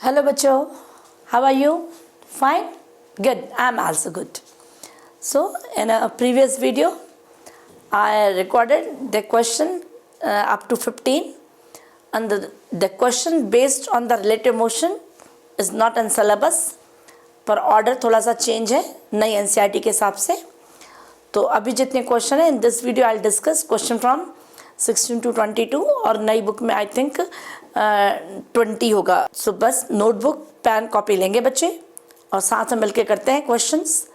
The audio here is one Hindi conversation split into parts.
Hello बच्चों, how are you? Fine? Good. I'm also good. So in a previous video, I recorded the question up to 15, and the question based on the relative motion is not in syllabus, पर ऑर्डर थोड़ा सा चेंज है नई एनसीईआरटी के हिसाब से। तो अभी जितने क्वेश्चन हैं in this video I discuss question from 16 to 22 और नई बुक में आई थिंक 20 होगा। सो बस नोटबुक पेन कॉपी लेंगे बच्चे और साथ में मिलके करते हैं क्वेश्चंस।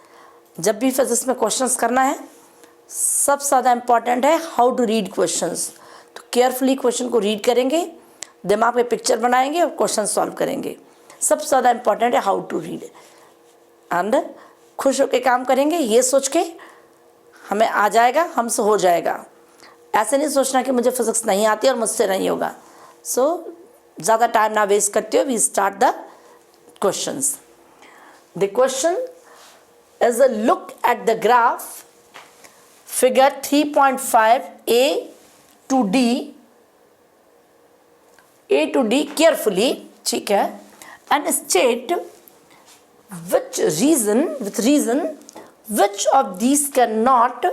जब भी फिजिक्स में क्वेश्चंस करना है सबसे ज़्यादा इम्पॉर्टेंट है हाउ टू रीड क्वेश्चंस। तो केयरफुली क्वेश्चन को रीड करेंगे, दिमाग में पिक्चर बनाएंगे और क्वेश्चन सॉल्व करेंगे। सबसे ज़्यादा इम्पॉर्टेंट है हाउ टू रीड एंड खुश होकर काम करेंगे, ये सोच के हमें आ जाएगा, हमसे हो जाएगा। ऐसे नहीं सोचना कि मुझे फिजिक्स नहीं आती और मुझसे नहीं होगा। सो ज़्यादा टाइम ना वेस्ट करते हो, we start the questions. The question is a look at the graph figure 3.5 A to D carefully, ठीक है, and state with reason which of these cannot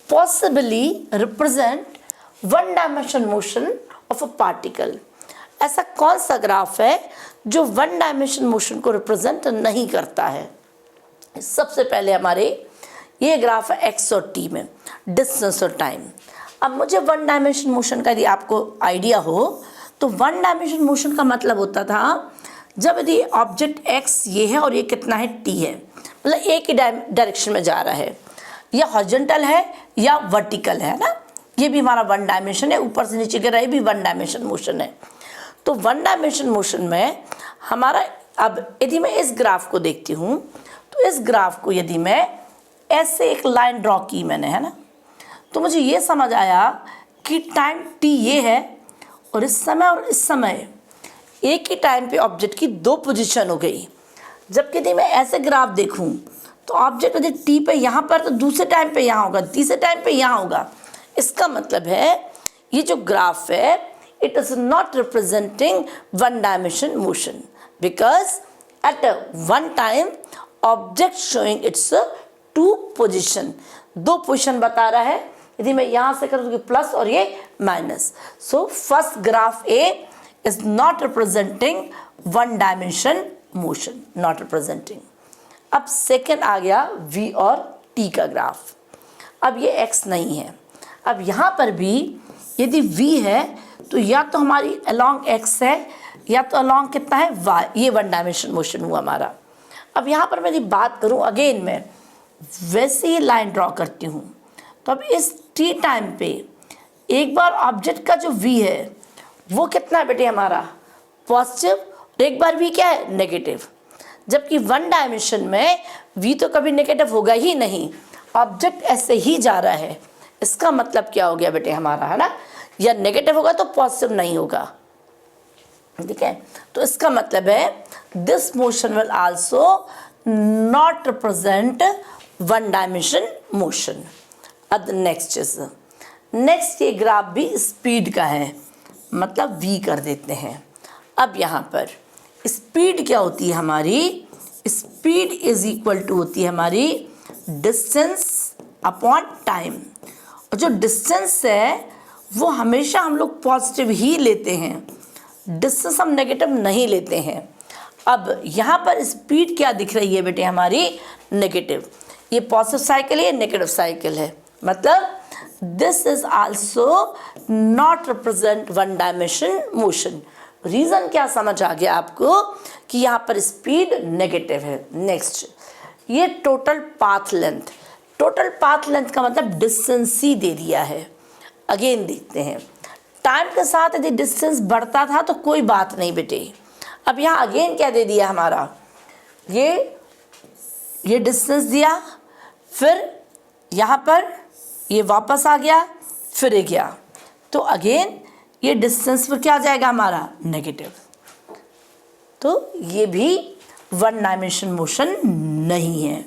possibly represent one dimension motion of a particle। ऐसा कौन सा ग्राफ है जो वन डायमेंशन मोशन को रिप्रेजेंट नहीं करता है। सबसे पहले हमारे ये ग्राफ है एक्स और टी में, डिस्टेंस और टाइम। अब मुझे वन डायमेंशन मोशन का यदि आपको आइडिया हो तो वन डायमेंशन मोशन का मतलब होता था जब यदि ऑब्जेक्ट एक्स ये है और ये कितना है टी है, मतलब एक ही डायरेक्शन में जा रहा है, या हॉरिजॉन्टल है या वर्टिकल है ना, ये भी हमारा वन डायमेंशन है। ऊपर से नीचे गिर रहा है भी वन डायमेंशन मोशन है। तो वन डायमेंशन मोशन में हमारा, अब यदि मैं इस ग्राफ को देखती हूँ तो इस ग्राफ को यदि मैं ऐसे एक लाइन ड्रॉ की मैंने, है ना, तो मुझे ये समझ आया कि टाइम टी ये है और इस समय और इस समय एक ही टाइम पे ऑब्जेक्ट की दो पोजीशन हो गई। जबकि यदि मैं ऐसे ग्राफ देखूं तो ऑब्जेक्ट यदि टी पे यहाँ पर तो दूसरे टाइम पे यहाँ होगा, तीसरे टाइम पे यहाँ होगा। इसका मतलब है ये जो ग्राफ है it is not representing one dimension motion because at one time object showing its two position, दो पोजिशन बता रहा है। यदि मैं यहाँ से करूँ तो प्लस और ये minus. So first graph A is not representing one dimension motion, not representing। अब सेकेंड आ गया v और t का ग्राफ। अब ये x नहीं है। अब यहाँ पर भी यदि v है तो या तो हमारी along x है या तो along कितना है y, ये वन डायमेंशन मोशन हुआ हमारा। अब यहाँ पर मैं यदि बात करूँ अगेन मैं वैसे ही लाइन ड्रॉ करती हूँ तो अब इस t टाइम पे एक बार ऑब्जेक्ट का जो v है वो कितना है बेटे हमारा पॉजिटिव, और एक बार v क्या है नेगेटिव। जबकि वन डायमेंशन में v तो कभी नेगेटिव होगा ही नहीं, ऑब्जेक्ट ऐसे ही जा रहा है। इसका मतलब क्या हो गया बेटे हमारा, है ना, या नेगेटिव होगा तो पॉजिटिव नहीं होगा, ठीक है। तो इसका मतलब है this motion will also not represent one dimension motion. अब नेक्स्ट ये ग्राफ भी स्पीड का है, मतलब v कर देते हैं। अब यहाँ पर स्पीड क्या होती है हमारी, स्पीड इज इक्वल टू होती है हमारी डिस्टेंस अपॉन टाइम। और जो डिस्टेंस है वो हमेशा हम लोग पॉजिटिव ही लेते हैं, डिस्टेंस हम नेगेटिव नहीं लेते हैं। अब यहाँ पर स्पीड क्या दिख रही है बेटे हमारी नेगेटिव। ये पॉजिटिव साइकिल है, ये नेगेटिव साइकिल है, मतलब this is also not represent one dimension motion. Reason क्या समझ आ गया आपको कि यहाँ पर स्पीड नेगेटिव है। नेक्स्ट ये total path length, total path length का मतलब डिस्टेंस ही दे दिया है। अगेन देखते हैं टाइम के साथ यदि डिस्टेंस बढ़ता था तो कोई बात नहीं बेटे। अब यहाँ अगेन क्या दे दिया हमारा, ये डिस्टेंस दिया, फिर यहाँ पर ये वापस आ गया, फिर ये गया, तो अगेन ये डिस्टेंस पर क्या आ जाएगा हमारा नेगेटिव। तो ये भी वन डायमेंशन मोशन नहीं है।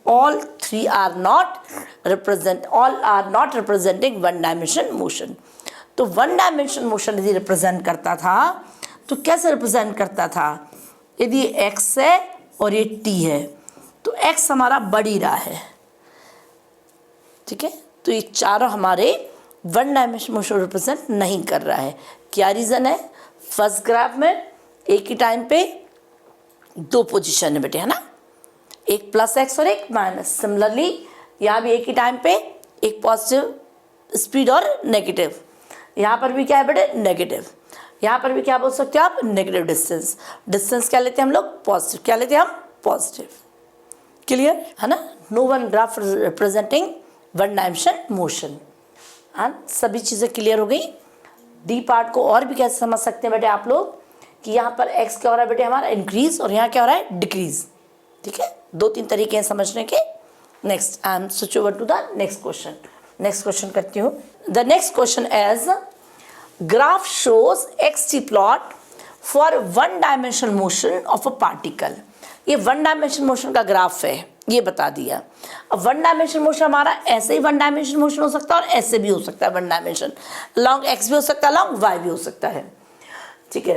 All are not representing one dimension motion. तो वन डायमेंशन मोशन यदि रिप्रेजेंट करता था तो कैसे रिप्रेजेंट करता था? यदि x है और ये t है तो x हमारा बढ़ ही रहा है, ठीक है। तो ये चारों हमारे वन डायमेंशन मोशन रिप्रेजेंट नहीं कर रहा है। क्या रीज़न है? फर्स्ट ग्राफ में एक ही टाइम पे दो पोजीशन है बेटे, है ना, एक प्लस एक्स और एक माइनस। सिमिलरली यहाँ भी एक ही टाइम पे एक पॉजिटिव स्पीड और नेगेटिव, यहाँ पर भी क्या है बेटे? नेगेटिव। यहाँ पर भी क्या बोल सकते हो आप? Negative distance. डिस्टेंस क्या लेते हैं हम लोग? पॉजिटिव। क्या लेते हैं हम? पॉजिटिव। क्लियर है ना? No one graph representing one dimension motion. हाँ, सभी चीज़ें क्लियर हो गई। डी पार्ट को और भी कैसे समझ सकते हैं बेटे आप लोग कि यहाँ पर एक्स क्या हो रहा है बेटे हमारा? इंक्रीज, और यहाँ क्या हो रहा है? डिक्रीज। ठीक है, दो तीन तरीके हैं समझने के। Next I am switch over to the next question. Next question करती हूँ। The next question as graph shows X T plot for one dimensional motion of a particle. ये वन डायमेंशनल मोशन का ग्राफ है, ये बता दिया। अब वन डायमेंशनल मोशन हमारा ऐसे ही वन डायमेंशनल मोशन हो सकता है और ऐसे भी हो सकता है वन डायमेंशन, लॉन्ग एक्स भी हो सकता है, लॉन्ग वाई भी हो सकता है, ठीक है।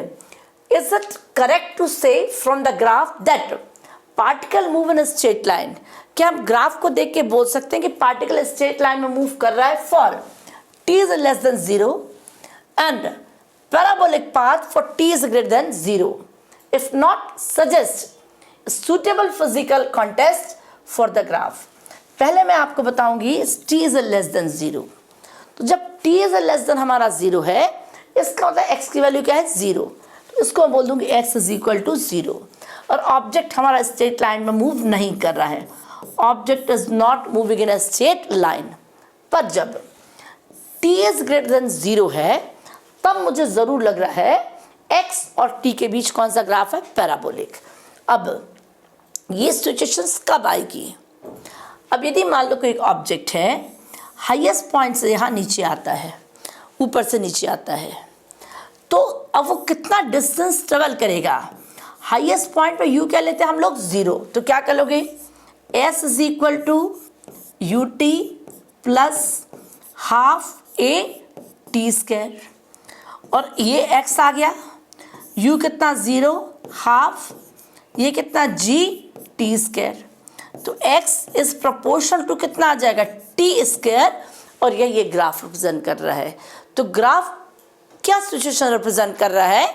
इज इट करेक्ट टू से from the graph that particle move in straight line? क्या हम ग्राफ को देख के बोल सकते हैं कि पार्टिकल स्ट्रेट लाइन में मूव कर रहा है for t is less than 0 and parabolic path for t is greater than 0? If not, suggest suitable physical contest for the graph। पहले मैं आपको बताऊंगी t is less than 0। तो जब t is less than हमारा 0 है, इसका मतलब x की वैल्यू क्या है? 0। तो इसको मैं बोल दूंगी x is equal to 0। और ऑब्जेक्ट हमारा स्ट्रेट लाइन में मूव नहीं कर रहा है, object is not moving in a straight line. पर जब t is greater than 0 है, तब मुझे ज़रूर लग रहा है x और t के बीच कौन सा ग्राफ है? पैराबोलिक। अब ये सिचुएशंस कब आएगी? अब यदि मान लो कोई एक ऑब्जेक्ट है, हाईएस्ट पॉइंट से यहाँ नीचे आता है, ऊपर से नीचे आता है, तो अब वो कितना डिस्टेंस ट्रेवल करेगा? हाईएस्ट पॉइंट पे यू क्या लेते हैं हम लोग? 0। तो क्या करोगे? s is equal to u t plus half a t square, और ये x आ गया, u कितना? 0, हाफ, ये कितना? g T square. तो x इज प्रोपोर्शनल टू कितना आ जाएगा? टी स्क्वायर, और ये ग्राफ रिप्रेजेंट कर रहा है। तो ग्राफ क्या सिचुएशन रिप्रेजेंट कर रहा है?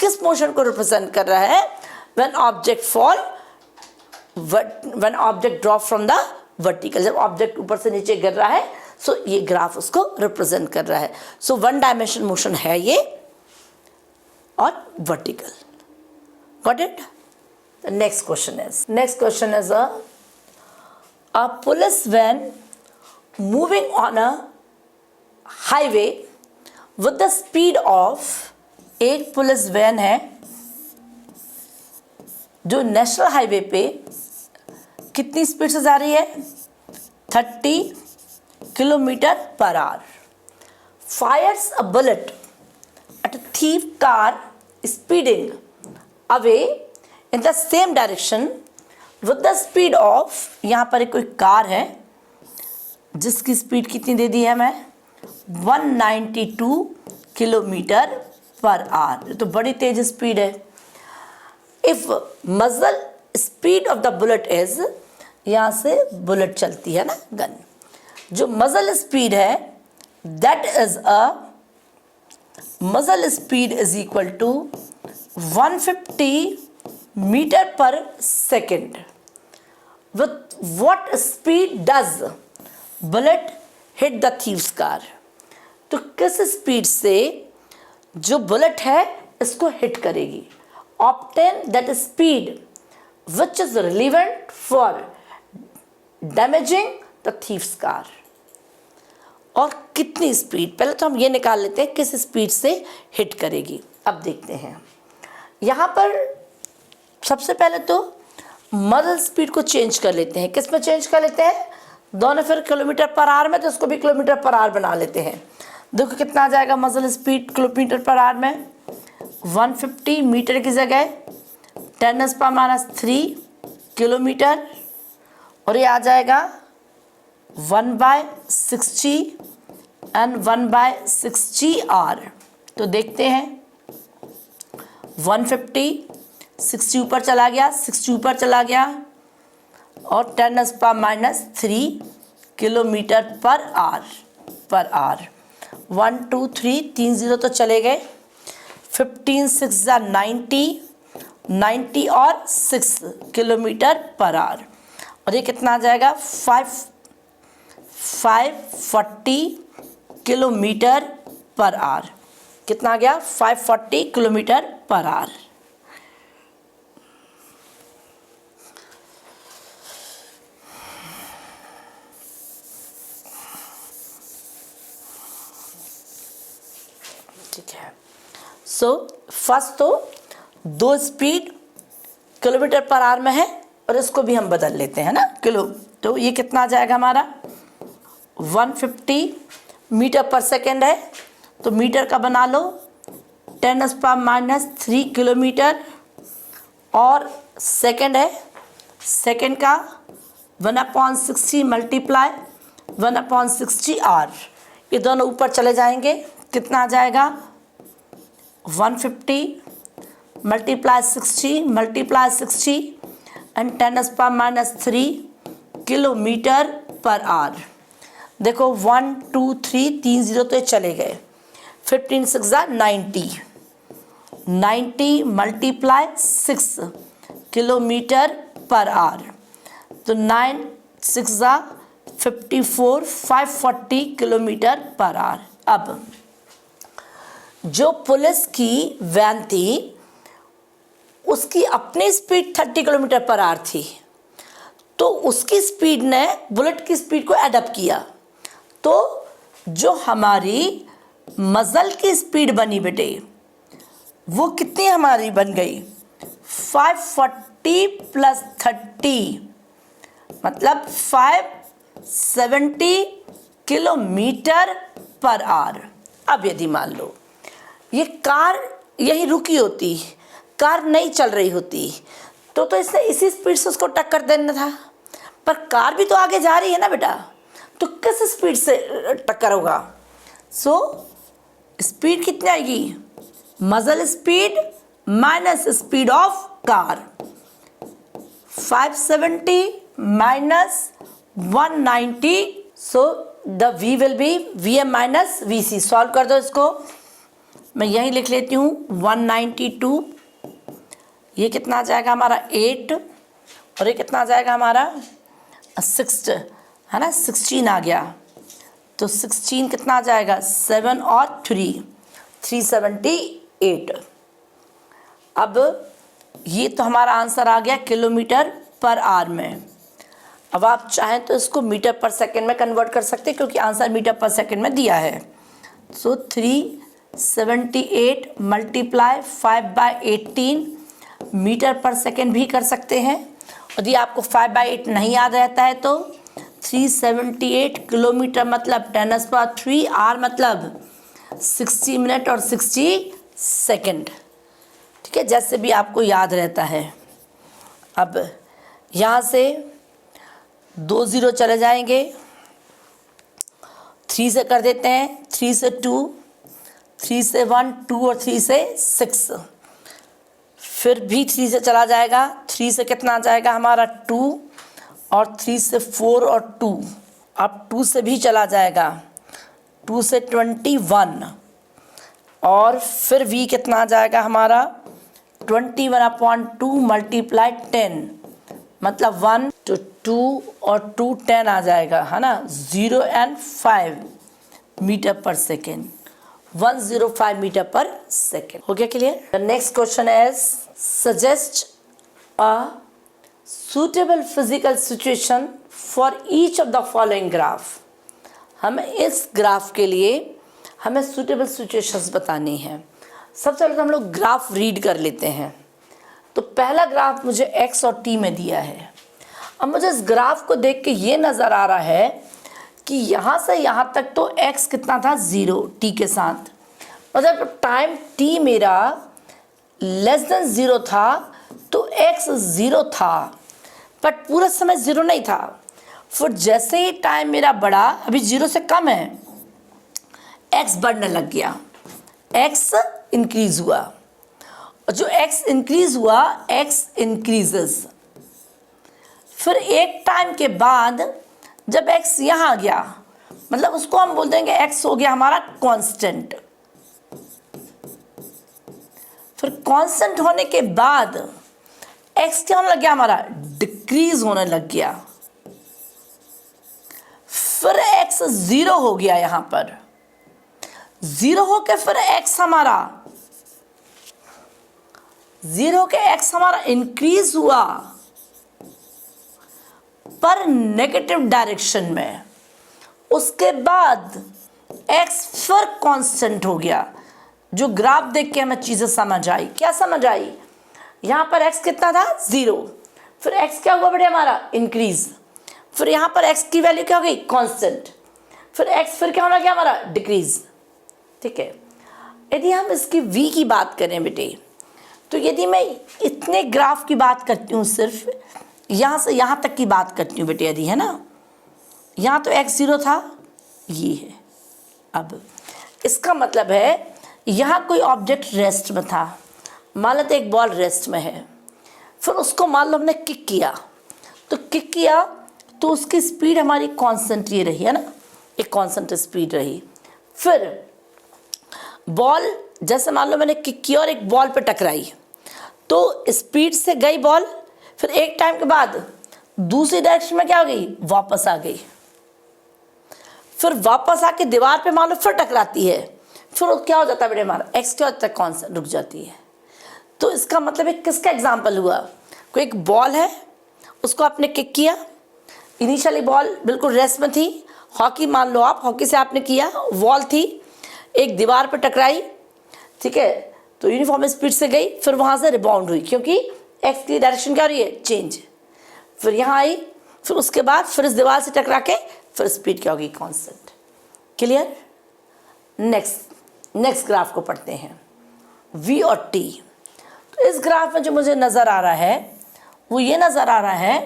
किस मोशन को रिप्रेजेंट कर रहा है? When object fall, when object drop from the vertical, जब ऑब्जेक्ट ऊपर से नीचे गिर रहा है, सो ये ग्राफ उसको रिप्रेजेंट कर रहा है। सो वन डायमेंशन मोशन है ये, और vertical. Got it? The next question is a police van moving on a highway with the speed of, एक पुलिस वैन है जो नेशनल हाईवे पे कितनी स्पीड से जा रही है? 30 kilometre per hour, fires a bullet at a thief car speeding away in the same direction with the speed of, यहाँ पर एक कोई कार है जिसकी स्पीड कितनी दे दी है मैं? 192 किलोमीटर पर आवर। तो बड़ी तेज स्पीड है। इफ मजल speed of the bullet is, यहाँ से बुलेट चलती है ना, गन, जो मजल स्पीड है that is a muzzle speed is equal to 150 metre per second. With what speed does bullet hit the thief's car? तो किस स्पीड से जो बुलेट है इसको हिट करेगी? Obtain that speed which is relevant for damaging the thief's car. और कितनी स्पीड? पहले तो हम ये निकाल लेते हैं किस स्पीड से हिट करेगी। अब देखते हैं, यहाँ पर सबसे पहले तो मजल स्पीड को चेंज कर लेते हैं। किस में चेंज कर लेते हैं? दोनों फिर किलोमीटर पर आवर में, तो इसको भी किलोमीटर पर आवर बना लेते हैं। देखो कितना आ जाएगा मजल स्पीड किलोमीटर पर आवर में? 150 मीटर की जगह 10⁻³ किलोमीटर, और ये आ जाएगा 1/60 एंड 1/60 आवर। तो देखते हैं 150, 60 ऊपर चला गया, 60 ऊपर चला गया, और 10⁻³ किलोमीटर पर आवर। 1 2 3 3 0 तो चले गए। 15 6 90, 90 और 6 किलोमीटर पर आवर। और ये कितना आ जाएगा? 540 किलोमीटर पर आवर। कितना आ गया? 540 किलोमीटर पर आवर। ठीक है। सो फर्स्ट तो दो स्पीड किलोमीटर पर आवर में है, और इसको भी हम बदल लेते हैं ना किलो। तो ये कितना आ जाएगा हमारा? 150 मीटर पर सेकेंड है, तो मीटर का बना लो 10⁻³ किलोमीटर, और सेकेंड है, सेकेंड का 1/60 मल्टीप्लाई 1/60 आवर। ये दोनों ऊपर चले जाएंगे। कितना आ जाएगा? 150 multiply 60 and 10⁻³ kilometre per hour. देखो 1 2 3 3 0 तो ये चले गए। 15 6 90, 90 मल्टीप्लाई 6 किलोमीटर पर आवर, तो 9 6 54, 540 किलोमीटर पर आवर। अब जो पुलिस की वैन थी उसकी अपनी स्पीड 30 किलोमीटर पर आवर थी, तो उसकी स्पीड ने बुलेट की स्पीड को एडअप किया। तो जो हमारी मजल की स्पीड बनी बेटे, वो कितनी हमारी बन गई? 540 + 30 मतलब 570 किलोमीटर पर आवर। अब यदि मान लो ये कार यही रुकी होती, कार नहीं चल रही होती, तो इसने इसी स्पीड से उसको टक्कर देना था, पर कार भी तो आगे जा रही है ना बेटा, तो किस स्पीड से टक्कर होगा? सो स्पीड कितनी आएगी? मजल speed minus speed of car, 570 minus 190, so the V will be VM minus VC। Solve कर दो इसको, मैं यहीं लिख लेती हूँ 192, ये कितना आ जाएगा हमारा 8, और ये कितना आ जाएगा हमारा 6, है ना, 16 आ गया। तो 16 कितना आ जाएगा? 7 और 3 378। अब ये तो हमारा आंसर आ गया किलोमीटर पर आवर में। अब आप चाहें तो इसको मीटर पर सेकंड में कन्वर्ट कर सकते हैं, क्योंकि आंसर मीटर पर सेकंड में दिया है। सो 378 मल्टीप्लाई 5/18 मीटर पर सेकंड भी कर सकते हैं। यदि आपको 5/8 नहीं याद रहता है तो 378 किलोमीटर मतलब 10⁻³ आवर मतलब 60 मिनट और 60 सेकंड। ठीक है, जैसे भी आपको याद रहता है। अब यहाँ से 2 0 चले जाएंगे, 3 से कर देते हैं, 3 से 2, 3 से 1, 2 और 3 से 6, फिर भी 3 से चला जाएगा। 3 से कितना आ जाएगा हमारा 2, और 3 से 4 और 2, अब 2 से भी चला जाएगा, 2 से 21, और फिर भी कितना आ जाएगा हमारा 21/2 मल्टीप्लाई 10 मतलब 1 तो 2 और 2 10 आ जाएगा, है ना। 0 और 5 metre per second, 105 metre per second. हो गया clear? The next question is suggest a suitable physical situation for each of the following graph। हमें इस ग्राफ के लिए हमें suitable situations बतानी है। सबसे पहले तो हम लोग ग्राफ रीड कर लेते हैं। तो पहला ग्राफ मुझे x और t में दिया है। अब मुझे इस ग्राफ को देख के ये नज़र आ रहा है कि यहाँ से यहाँ तक तो x कितना था 0 t के साथ, मतलब टाइम t मेरा <0 था तो x 0 था, बट पूरा समय 0 नहीं था। फिर जैसे ही टाइम मेरा बढ़ा, अभी 0 से कम है, x बढ़ने लग गया, x इंक्रीज हुआ, और जो x इंक्रीज हुआ, x इंक्रीजेस। फिर एक टाइम के बाद जब x यहाँ गया, मतलब उसको हम बोल देंगे x हो गया हमारा कांस्टेंट। फिर कांस्टेंट होने के बाद x क्या होने लग गया हमारा, डिक्रीज होने लग गया। फिर x 0 हो गया, यहाँ पर 0 होके फिर x हमारा 0 के x हमारा इंक्रीज हुआ पर नेगेटिव डायरेक्शन में। उसके बाद x फिर कांस्टेंट हो गया। जो ग्राफ देख के हमें चीज़ें समझ आई। क्या समझ आई? यहाँ पर x कितना था, 0। फिर x क्या हुआ बेटे हमारा, इंक्रीज। फिर यहाँ पर x की वैल्यू क्या हो गई, कांस्टेंट। फिर x फिर क्या होना गया हमारा, डिक्रीज। ठीक है। यदि हम इसकी v की बात करें बेटे, तो यदि मैं इतने ग्राफ की बात करती हूँ, सिर्फ यहाँ से यहाँ तक की बात करती हूँ बेटे, यदि है ना, यहाँ तो x 0 था, ये है। अब इसका मतलब है यहाँ कोई ऑब्जेक्ट रेस्ट में था। मान लेते एक बॉल रेस्ट में है, फिर उसको मान लो हमने किक किया, तो किक किया तो उसकी स्पीड हमारी कांस्टेंट ये रही, है ना, एक कांस्टेंट स्पीड रही। फिर बॉल जैसे मान लो मैंने किक किया और एक बॉल पे टकराई, तो स्पीड से गई बॉल, फिर एक टाइम के बाद दूसरी डायरेक्शन में क्या हो गई, वापस आ गई। फिर वापस आके दीवार पे मान लो फिर टकराती है, फिर क्या हो जाता है बेटे हमारा, एक्स क्या होता है, कांस्टेंट रुक जाती है। तो इसका मतलब एक किसका एग्जाम्पल हुआ, कोई एक बॉल है, उसको आपने किक किया, इनिशियली बॉल बिल्कुल रेस्ट में थी। हॉकी मान लो आप, हॉकी से आपने किया, वॉल थी, एक दीवार पर टकराई, ठीक है, तो यूनिफॉर्म स्पीड से गई, फिर वहाँ से रिबाउंड हुई, क्योंकि एक्स की डायरेक्शन क्या हो रही है, चेंज। फिर यहाँ आई, फिर उसके बाद फिर इस दीवार से टकरा के फिर स्पीड क्या होगी, कांस्टेंट। क्लियर? नेक्स्ट ग्राफ को पढ़ते हैं, v और t। तो इस ग्राफ में जो मुझे नज़र आ रहा है वो ये नज़र आ रहा है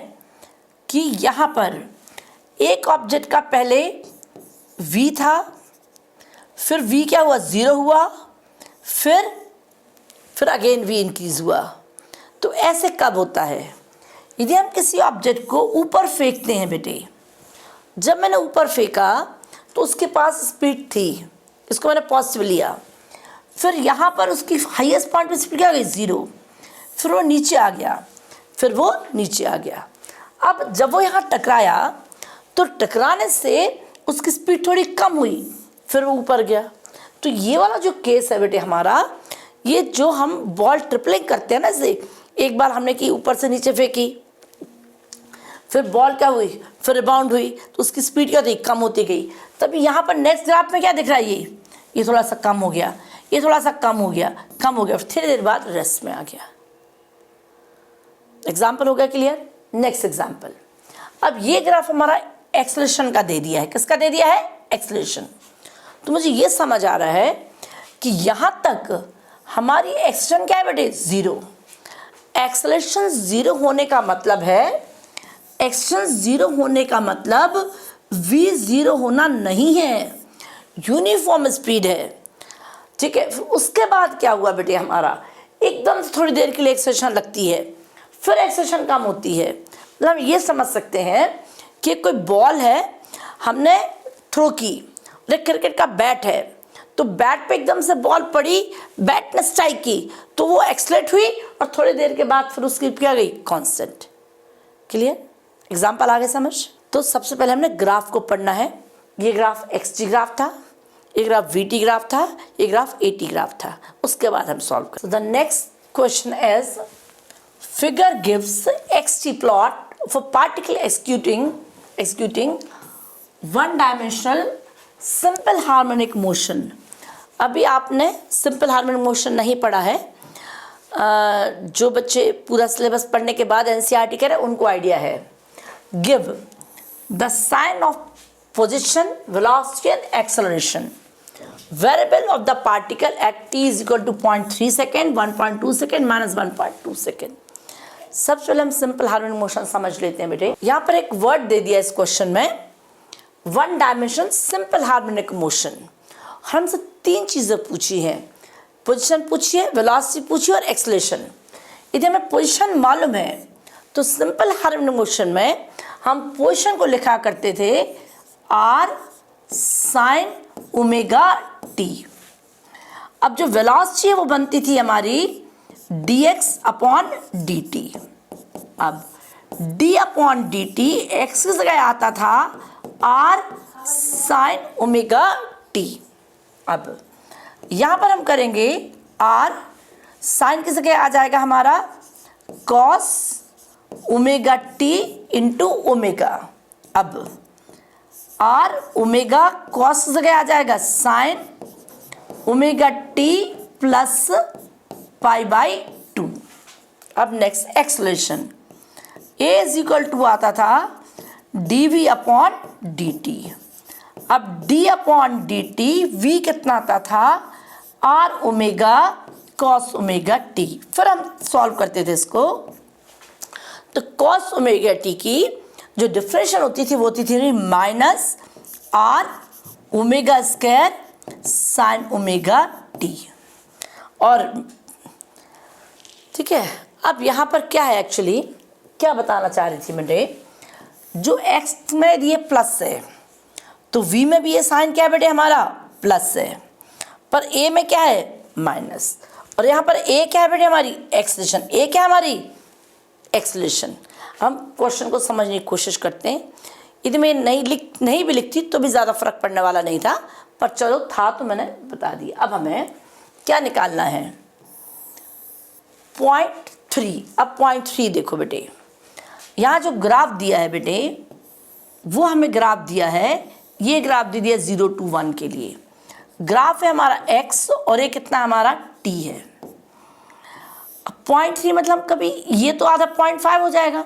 कि यहाँ पर एक ऑब्जेक्ट का पहले v था, फिर v क्या हुआ, 0 हुआ, फिर अगेन v इंक्रीज हुआ। तो ऐसे कब होता है, यदि हम किसी ऑब्जेक्ट को ऊपर फेंकते हैं बेटे, जब मैंने ऊपर फेंका तो उसके पास स्पीड थी, इसको मैंने पॉजिटिव लिया, फिर यहाँ पर उसकी हाईएस्ट पॉइंट पे स्पीड क्या हो गई, 0, फिर वो नीचे आ गया, फिर वो नीचे आ गया। अब जब वो यहाँ टकराया तो टकराने से उसकी स्पीड थोड़ी कम हुई, फिर वो ऊपर गया। तो ये वाला जो केस है बेटे हमारा, ये जो हम बॉल ट्रिपलिंग करते हैं ना, जैसे एक बार हमने की ऊपर से नीचे फेंकी, फिर बॉल क्या हुई, फिर रिबाउंड हुई, तो उसकी स्पीड क्या होती, कम होती गई। तभी यहाँ पर नेक्स्ट ग्राफ में क्या दिख रहा है, ये थोड़ा सा कम हो गया, ये थोड़ा सा कम हो गया, फिर थोड़ी देर बाद रेस्ट में आ गया। एग्जाम्पल हो गया क्लियर? नेक्स्ट एग्जाम्पल, अब ये ग्राफ हमारा एक्सेलरेशन का दे दिया है। किसका दे दिया है, एक्सेलरेशन। तो मुझे ये समझ आ रहा है कि यहाँ तक हमारी एक्सेलरेशन क्या है बेटे, 0। एक्सेलरेशन 0 होने का मतलब है, एक्सेलरेशन 0 होने का मतलब v 0 होना नहीं है, यूनिफॉर्म स्पीड है। ठीक है, फिर उसके बाद क्या हुआ बेटे हमारा, एकदम से थोड़ी देर के लिए एक्सेलरेशन लगती है, फिर एक्सेलरेशन कम होती है। मतलब हम ये समझ सकते हैं कि कोई बॉल है, हमने थ्रो की, एक क्रिकेट का बैट है, तो बैट पे एकदम से बॉल पड़ी, बैट ने स्ट्राइक की, तो वो एक्सलेट हुई और थोड़ी देर के बाद फिर उसकी क्या गई, कांस्टेंट। क्लियर? एग्जाम्पल आगे समझ। तो सबसे पहले हमने ग्राफ को पढ़ना है। ये ग्राफ एक्स ग्राफ था, ये ग्राफ वी टी ग्राफ था, ये ग्राफ ए टी ग्राफ था। उसके बाद हम सॉल्व करें। The next question is, figure gives x T plot for particle executing one dimensional simple harmonic motion. अभी आपने सिंपल हार्मोनिक मोशन नहीं पढ़ा है, जो बच्चे पूरा सिलेबस पढ़ने के बाद एनसीईआरटी करें उनको आइडिया है। Give the sign of position, velocity and acceleration variable of the particle at t is equal to 0.3 second, 1.2 second, minus 1.2 second. सबसे पहले हम सिंपल हार्मोनिक मोशन समझ लेते हैं बेटे। यहाँ पर एक वर्ड दे दिया इस क्वेश्चन में, one dimension simple harmonic motion. हमसे 3 चीज़ें पूछी हैं। पोजीशन पूछिए, वेलोसिटी पूछिए और एक्सेलरेशन। यदि हमें पोजीशन मालूम है तो सिंपल हार्मोनिक मोशन में हम पोजीशन को लिखा करते थे आर साइन ओमेगा टी। अब जो वेलोसिटी है वो बनती थी हमारी dx अपॉन dt। अब d अपॉन dt x की जगह आता था r साइन ओमेगा t। अब यहाँ पर हम करेंगे r साइन की जगह आ जाएगा हमारा cos omega t into omega. अब r ओमेगा cos की जगह आ जाएगा sine omega t plus pi by 2। अब next acceleration a is equal to आता था dv अपॉन dt। अब d अपॉन dt v कितना आता था r omega cos omega t। फिर हम सॉल्व करते थे इसको, तो cos ओमेगा t की जो डिफरेंशियल होती थी वो होती थी minus r omega square sine omega T. और ठीक है, अब यहाँ पर क्या है, एक्चुअली क्या बताना चाह रही थी बेटे, जो x में ये प्लस है तो v में भी ये साइन क्या है बेटे हमारा प्लस है, पर a में क्या है माइनस, और यहाँ पर a क्या है बेटे हमारी एक्सेलरेशन, a क्या है हमारी एक्सेलरेशन। हम क्वेश्चन को समझने की कोशिश करते हैं। यदि मैं नहीं भी लिखती तो भी ज़्यादा फर्क पड़ने वाला नहीं था, पर चलो था तो मैंने बता दिया। अब हमें क्या निकालना है 0.3। अब 0.3 देखो बेटे, यहाँ जो ग्राफ दिया है बेटे वो हमें ग्राफ दिया है, ये ग्राफ दे दिया 0 to 1 के लिए। ग्राफ है हमारा x और ये कितना हमारा t है। अब 0.3 मतलब कभी ये तो आधा 0.5 हो जाएगा,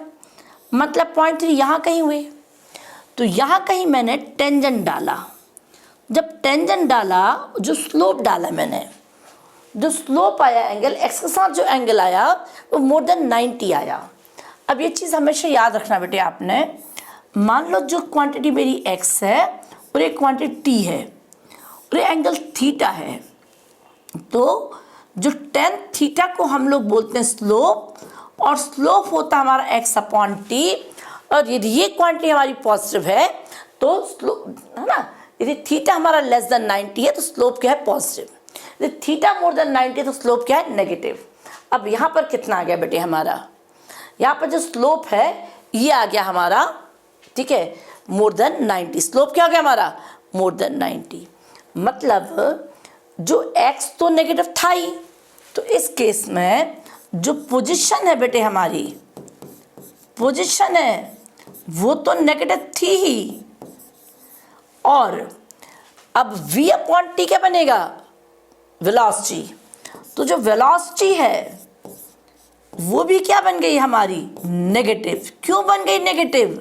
मतलब 0.3 यहाँ कहीं हुए, तो यहाँ कहीं मैंने टेंजेंट डाला। जब टेंजेंट डाला, जो स्लोप डाला मैंने, जो स्लोप आया एंगल x के साथ जो एंगल आया वो मोर देन 90 आया। अब ये चीज़ हमेशा याद रखना बेटे आपने, मान लो जो क्वांटिटी मेरी x है और एक क्वांटिटी t है और ये एंगल थीटा है, तो जो टेन थीटा को हम लोग बोलते हैं स्लोप, और स्लोप होता है हमारा x अपॉन टी। और यदि ये क्वांटिटी हमारी पॉजिटिव है तो स्लोप है ना, यदि थीटा हमारा लेस देन 90 है तो स्लोप क्या है पॉजिटिव, यदि थीटा मोर देन 90 है तो स्लोप क्या है नेगेटिव। अब यहाँ पर कितना आ गया बेटे हमारा, यहाँ पर जो स्लोप है ये आ गया हमारा, ठीक है मोर देन 90। स्लोप क्या हो गया हमारा मोर देन 90, मतलब जो x तो नेगेटिव था ही, तो इस केस में जो पोजीशन है बेटे हमारी, पोजीशन है वो तो नेगेटिव थी ही, और अब v अपॉन टी क्या बनेगा वेलोसिटी। तो जो वेलोसिटी है वो भी क्या बन गई हमारी नेगेटिव। क्यों बन गई नेगेटिव,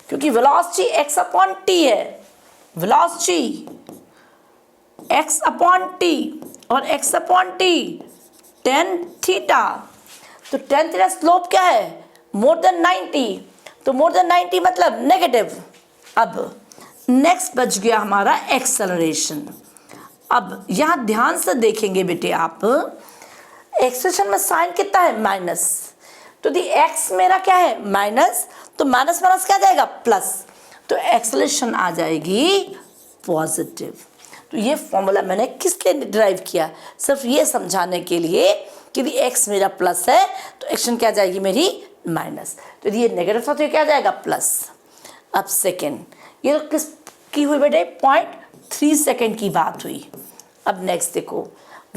क्योंकि वेलोसिटी x अपॉन टी है, वेलोसिटी x अपॉन टी और x upon T tan theta, तो टेन थीटा स्लोप क्या है मोर देन 90, तो मोर देन 90 मतलब नेगेटिव। अब नेक्स्ट बच गया हमारा एक्सेलरेशन। अब यहाँ ध्यान से देखेंगे बेटे आप, एक्सेलरेशन में साइन कितना है माइनस, तो दी एक्स मेरा क्या है माइनस, तो माइनस माइनस क्या आ जाएगा प्लस, तो एक्सेलरेशन आ जाएगी पॉजिटिव। तो ये फॉर्मूला मैंने किस लिए ड्राइव किया, सिर्फ ये समझाने के लिए कि यदि एक्स मेरा प्लस है तो एक्शन क्या आ जाएगी मेरी माइनस, तो यदि ये नेगेटिव था तो ये क्या आ जाएगा प्लस। अब सेकेंड, ये तो किस की हुई बेटे 0.3 सेकेंड की बात हुई। अब नेक्स्ट देखो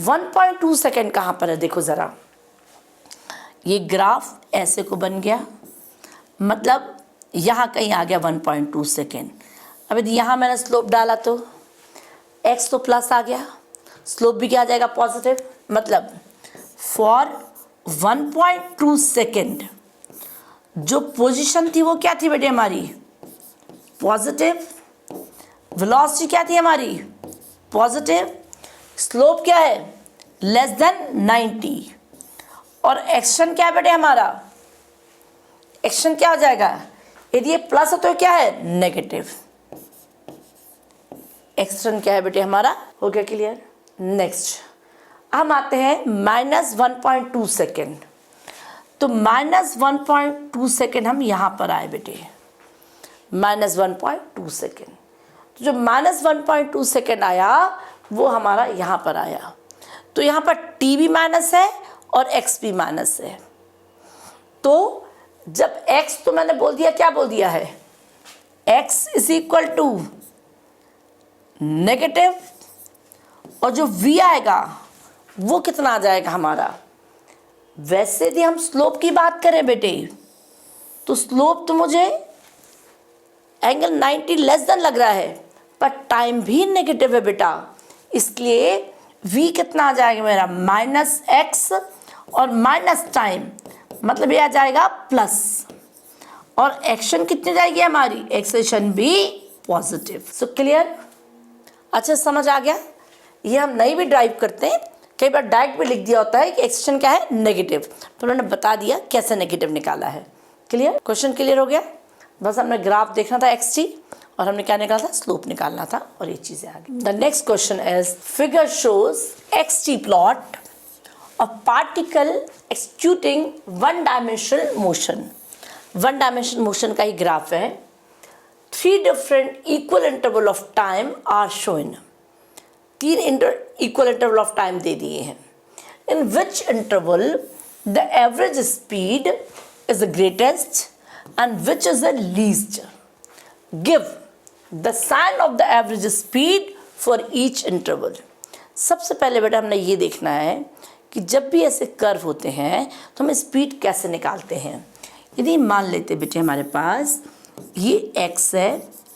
1.2 सेकेंड कहाँ पर है, देखो ज़रा ये ग्राफ ऐसे को बन गया, मतलब यहाँ कहीं आ गया 1.2 सेकेंड। अब यदि यहाँ मैंने स्लोप डाला तो x तो प्लस आ गया, स्लोप भी क्या आ जाएगा पॉजिटिव, मतलब फॉर 1.2 सेकेंड जो पोजीशन थी वो क्या थी बेटे हमारी पॉजिटिव, वेलोसिटी क्या थी हमारी पॉजिटिव, स्लोप क्या है लेस देन 90, और एक्शन क्या है बेटे हमारा, एक्शन क्या हो जाएगा, यदि ये प्लस है तो क्या है नेगेटिव। एक्शन क्या है बेटे हमारा, हो गया क्लियर। नेक्स्ट हम आते हैं -1.2 सेकेंड। तो -1.2 सेकेंड हम यहाँ पर आए बेटे, -1.2 सेकेंड। तो जो -1.2 सेकेंड आया वो हमारा यहाँ पर आया। तो यहाँ पर t भी माइनस है और x भी माइनस है। तो जब x, तो मैंने बोल दिया, क्या बोल दिया है, x is equal to negative, और जो v आएगा वो कितना आ जाएगा हमारा। वैसे यदि हम स्लोप की बात करें बेटे, तो स्लोप तो मुझे एंगल 90 लेस देन लग रहा है, पर टाइम भी नेगेटिव है बेटा, इसलिए v कितना आ जाएगा मेरा, -x और माइनस टाइम, मतलब ये आ जाएगा प्लस, और एक्शन कितनी जाएगी हमारी, एक्सेशन भी पॉजिटिव। सो क्लियर, अच्छा समझ आ गया। ये हम नहीं भी ड्राइव करते हैं, कई बार डायरेक्ट भी लिख दिया होता है कि एक्सेशन क्या है, नेगेटिव, तो मैंने बता दिया कैसे नेगेटिव निकाला है। क्लियर, क्वेश्चन क्लियर हो गया। बस हमने ग्राफ देखना था एक्स टी, और हमने क्या निकाला था, स्लोप निकालना था, और ये चीज़ें आ गई। The next question is figure shows X T plot of particle executing one dimensional motion. One dimensional motion का ही ग्राफ है। 3 different equal interval of time are shown. 3 equal interval of time दे दिए हैं। In which interval the average speed is the greatest and which is the least. Give the sign of the average speed for each interval. सबसे पहले बेटा हमने ये देखना है कि जब भी ऐसे कर्व होते हैं तो हम स्पीड कैसे निकालते हैं। यदि मान लेते बेटे हमारे पास ये x है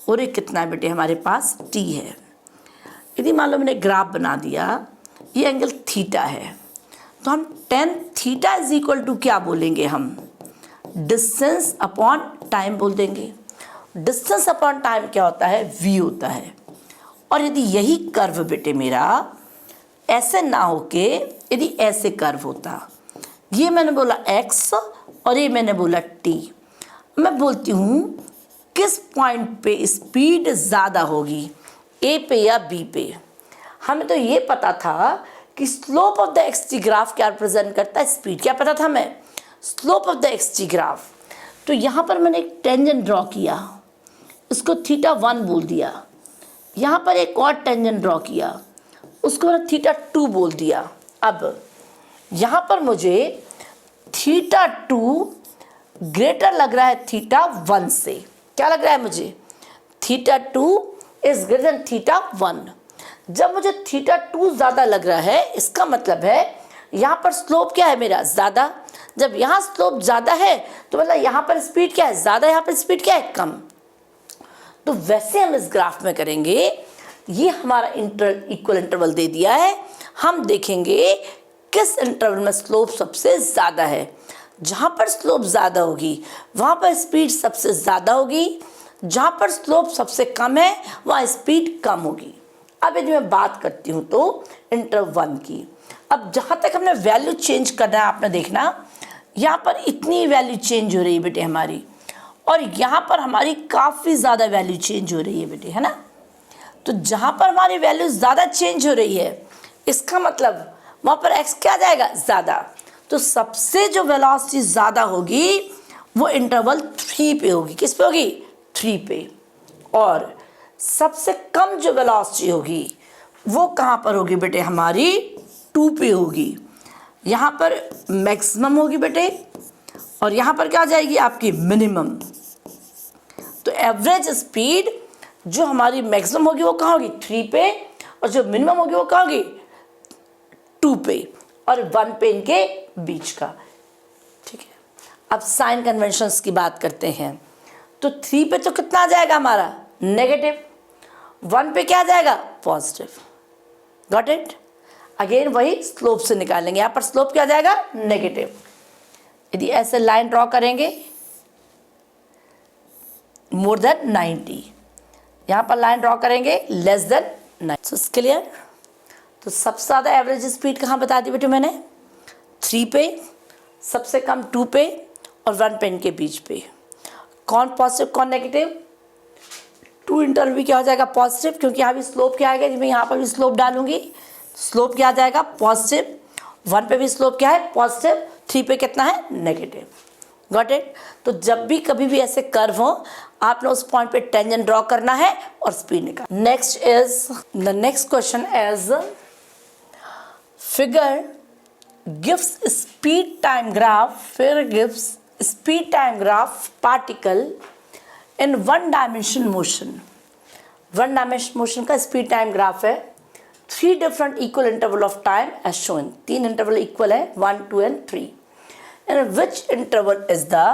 और ये कितना है बेटे हमारे पास t है। यदि मान लो मैंने ग्राफ बना दिया, ये एंगल थीटा है, तो हम tan theta is equal to क्या बोलेंगे, हम डिस्टेंस अपॉन टाइम बोल देंगे। डिस्टेंस अपॉन टाइम क्या होता है, v होता है। और यदि यही कर्व बेटे मेरा ऐसे ना होके यदि ऐसे कर्व होता, ये मैंने बोला x और ये मैंने बोला t, मैं बोलती हूँ किस पॉइंट पे स्पीड ज़्यादा होगी, a पे या b पे। हमें तो ये पता था कि slope of the x T graph क्या रिप्रेजेंट करता है, स्पीड। क्या पता था हमें, slope of the x T graph. तो यहाँ पर मैंने एक टेंजेंट ड्रॉ किया, इसको θ1 बोल दिया। यहाँ पर एक और टेंजेंट ड्रॉ किया, उसको मैंने θ2 बोल दिया। अब यहाँ पर मुझे θ2 ग्रेटर लग रहा है θ1 से। क्या लग रहा है मुझे, θ2 इज ग्रेटर देन θ1। जब मुझे θ2 ज़्यादा लग रहा है, इसका मतलब है यहाँ पर स्लोप क्या है मेरा, ज़्यादा। जब यहाँ स्लोप ज़्यादा है तो मतलब यहाँ पर स्पीड क्या है, ज़्यादा, यहाँ पर स्पीड क्या है, कम। तो वैसे हम इस ग्राफ में करेंगे, ये हमारा इक्वल इंटरवल दे दिया है, हम देखेंगे किस इंटरवल में स्लोप सबसे ज़्यादा है। जहाँ पर स्लोप ज़्यादा होगी वहाँ पर स्पीड सबसे ज़्यादा होगी, जहाँ पर स्लोप सबसे कम है वहाँ स्पीड कम होगी। अब यदि मैं बात करती हूँ तो इंटरवल 1 की, अब जहाँ तक हमने वैल्यू चेंज करना है, आपने देखना यहाँ पर इतनी वैल्यू चेंज हो रही है बेटे हमारी, और यहाँ पर हमारी काफ़ी ज़्यादा वैल्यू चेंज हो रही है बेटे, है ना। तो जहाँ पर हमारी वैल्यू ज़्यादा चेंज हो रही है, इसका मतलब वहाँ पर x क्या जाएगा, ज़्यादा। तो सबसे जो वेलोसिटी ज़्यादा होगी वो इंटरवल 3 पे होगी। किस पे होगी, 3 पे। और सबसे कम जो वेलोसिटी होगी वो कहाँ पर होगी बेटे, हमारी 2 पे होगी। यहाँ पर मैक्सिमम होगी बेटे, और यहाँ पर क्या आ जाएगी आपकी, मिनिमम। तो एवरेज स्पीड जो हमारी मैक्सिमम होगी वो कहाँ होगी, 3 पे, और जो मिनिमम होगी वो कहाँ होगी, 2 पे, और 1 पे इनके बीच का। ठीक है, अब साइन कन्वेंशंस की बात करते हैं। तो 3 पे तो कितना आ जाएगा हमारा, नेगेटिव। 1 पे क्या आ जाएगा, पॉजिटिव। Got it. अगेन वही स्लोप से निकालेंगे, यहाँ पर स्लोप क्या आ जाएगा, नेगेटिव। यदि ऐसे लाइन ड्रॉ करेंगे मोर देन 90, यहाँ पर लाइन ड्रॉ करेंगे लेस देन 90। क्लियर। तो सबसे ज़्यादा एवरेज स्पीड कहाँ बता दी बेटे मैंने, 3 पे, सबसे कम 2 पे, और 1 पे इनके बीच पे। कौन पॉजिटिव कौन नेगेटिव, 2 इंटरवल भी क्या हो जाएगा, पॉजिटिव, क्योंकि यहाँ भी स्लोप क्या आएगा, मैं यहाँ पर भी स्लोप डालूंगी, स्लोप क्या आ जाएगा, पॉजिटिव। 1 पे भी स्लोप क्या है, पॉजिटिव। 3 पे कितना है, नेगेटिव। Got it. तो जब भी कभी भी ऐसे कर्व हो, आपने उस पॉइंट पे टेंजेंट ड्रॉ करना है और स्पीड निकाल। Next is the next question as figure gives speed time graph, figure gives speed time graph particle in one dimension motion. One dimension motion का speed time graph है, 3 different equal interval of time as shown. 3 interval equal है, 1, 2 and 3. In which interval is the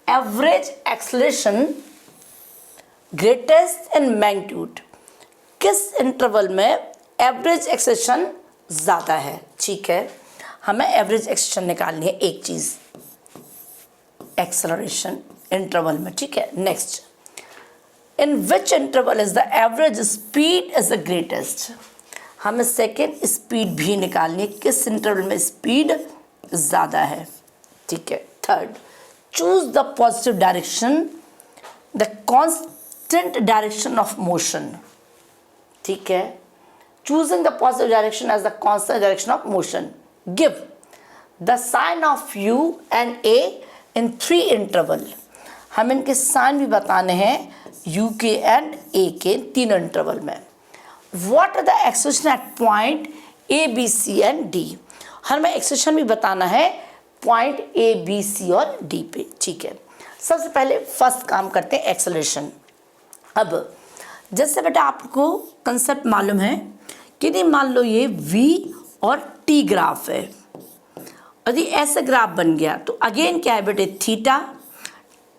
average acceleration greatest in magnitude? किस इंटरवल में एवरेज एक्सेलेरेशन ज़्यादा है? ठीक है, हमें एवरेज एक्सेलेरेशन निकालनी है, एक चीज़ एक्सेलरेशन इंटरवल में। ठीक है, next, in which interval is the average speed is the greatest? हमें सेकेंड स्पीड भी निकालनी है, किस इंटरवल में स्पीड ज़्यादा है। ठीक है, third, choose the positive direction, the constant direction of motion. ठीक है, choosing the positive direction as the constant direction of motion. Give the sign of u and a in 3 interval. हम इनके साइन भी बताने हैं u के एंड a के 3 इंटरवल में। What are the acceleration at point a, b, c and d? हमें एक्सेलेरेशन भी बताना है पॉइंट a, b, c और d पे। ठीक है, सबसे पहले फर्स्ट काम करते हैं एक्सेलेरेशन। अब जैसे बेटा आपको कंसेप्ट मालूम है कि नहीं, मान लो ये v और t ग्राफ है, यदि ऐसे ग्राफ बन गया तो अगेन क्या है बेटे, थीटा।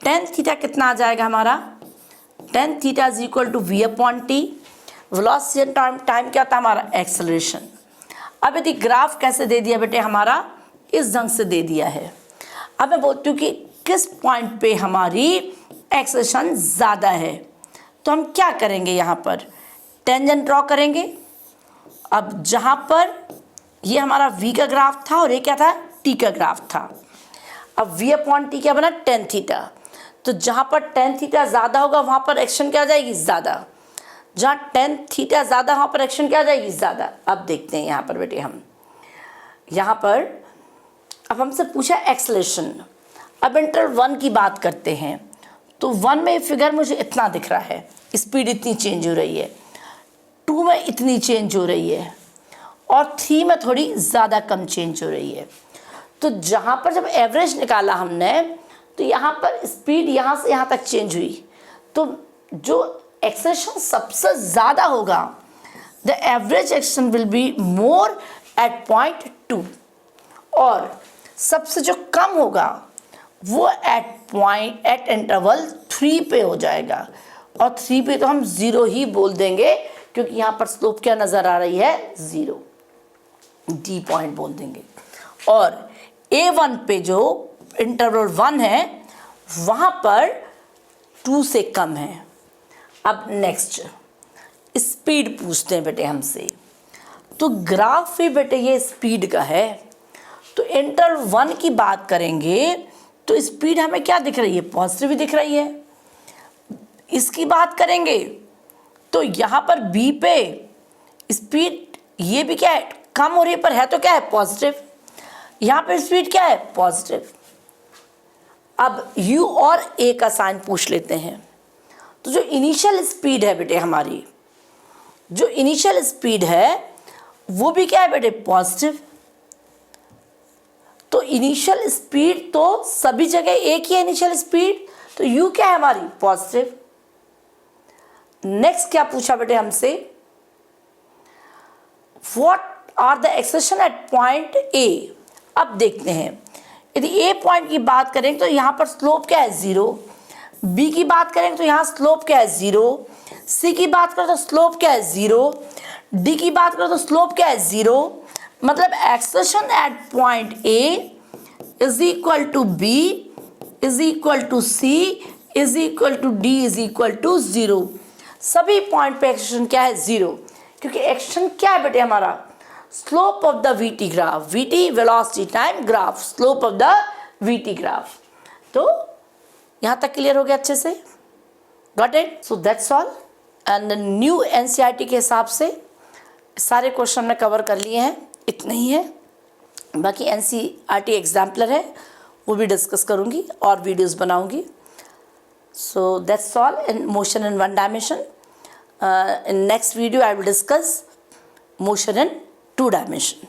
टेन थीटा कितना आ जाएगा हमारा, tan theta is equal to v upon t. Velocity time क्या था हमारा, एक्सेलरेशन। अब यदि ग्राफ कैसे दे दिया बेटे हमारा, इस ढंग से दे दिया है। अब मैं बोलती हूँ कि किस पॉइंट पे हमारी एक्सेलरेशन ज़्यादा है, तो हम क्या करेंगे, यहाँ पर टेंजेंट ड्रॉ करेंगे। अब जहाँ पर ये हमारा v का ग्राफ था और ये क्या था, t का ग्राफ था। अब v अपॉन टी क्या बना, टेन थीटा। तो जहाँ पर टेन थीटा ज़्यादा होगा वहाँ पर एक्शन क्या आ जाएगी, ज़्यादा। जहाँ टेन थीटा ज़्यादा वहाँ पर एक्शन क्या आ जाएगी, ज़्यादा। अब देखते हैं यहाँ पर बेटे, हम यहाँ पर अब हमसे पूछा एक्सेलरेशन। अब इंटरवल 1 की बात करते हैं, तो 1 में फिगर मुझे इतना दिख रहा है, स्पीड इतनी चेंज हो रही है, 2 में इतनी चेंज हो रही है और 3 में थोड़ी ज़्यादा कम चेंज हो रही है। तो जहाँ पर जब एवरेज निकाला हमने, तो यहाँ पर स्पीड यहाँ से यहाँ तक चेंज हुई, तो जो एक्सेलरेशन सबसे ज़्यादा होगा, the average acceleration will be more at point 2, और सबसे जो कम होगा वो एट इंटरवल 3 पे हो जाएगा। और 3 पे तो हम 0 ही बोल देंगे, क्योंकि यहाँ पर स्लोप क्या नज़र आ रही है, 0, डी पॉइंट बोल देंगे। और A1 पे जो इंटरवल 1 है वहाँ पर 2 से कम है। अब नेक्स्ट स्पीड पूछते हैं बेटे हमसे, तो ग्राफ भी बेटे ये स्पीड का है, तो इंटरवल 1 की बात करेंगे तो स्पीड हमें क्या दिख रही है, पॉजिटिव ही दिख रही है। इसकी बात करेंगे तो यहाँ पर बी पे स्पीड ये भी क्या है, कम हो रही है, पर है तो क्या है, पॉजिटिव। यहाँ पर स्पीड क्या है, पॉजिटिव। अब यू और ए का साइन पूछ लेते हैं। तो जो इनिशियल स्पीड है बेटे हमारी, जो इनिशियल स्पीड है वो भी क्या है बेटे, पॉजिटिव। तो इनिशियल स्पीड तो सभी जगह एक ही है इनिशियल स्पीड, तो यू क्या है हमारी, पॉजिटिव। नेक्स्ट क्या पूछा बेटे हमसे, what are the acceleration at point A. अब देखते हैं, यदि ए पॉइंट की बात करें तो यहाँ पर स्लोप क्या है, 0। बी की बात करें तो यहाँ स्लोप क्या है, 0। सी की बात करें तो स्लोप क्या है, 0। डी की बात करें तो स्लोप क्या है, 0। मतलब acceleration at point A is equal to B is equal to C is equal to D is equal to 0। सभी पॉइंट पे एक्सेलरेशन क्या है, 0, क्योंकि एक्सेलरेशन क्या है बेटे हमारा, slope of the VT graph, VT velocity time graph, slope of the VT graph. तो यहाँ तक क्लियर हो गया अच्छे से, got it. So that's all. And new NCERT के हिसाब से सारे क्वेश्चन हमने कवर कर लिए हैं, इतने ही है। बाकी NCERT एग्जाम्पलर है, वो भी डिस्कस करूँगी और वीडियोस बनाऊँगी। So that's all in motion in 1 dimension. In next video I will discuss motion in 2 dimension.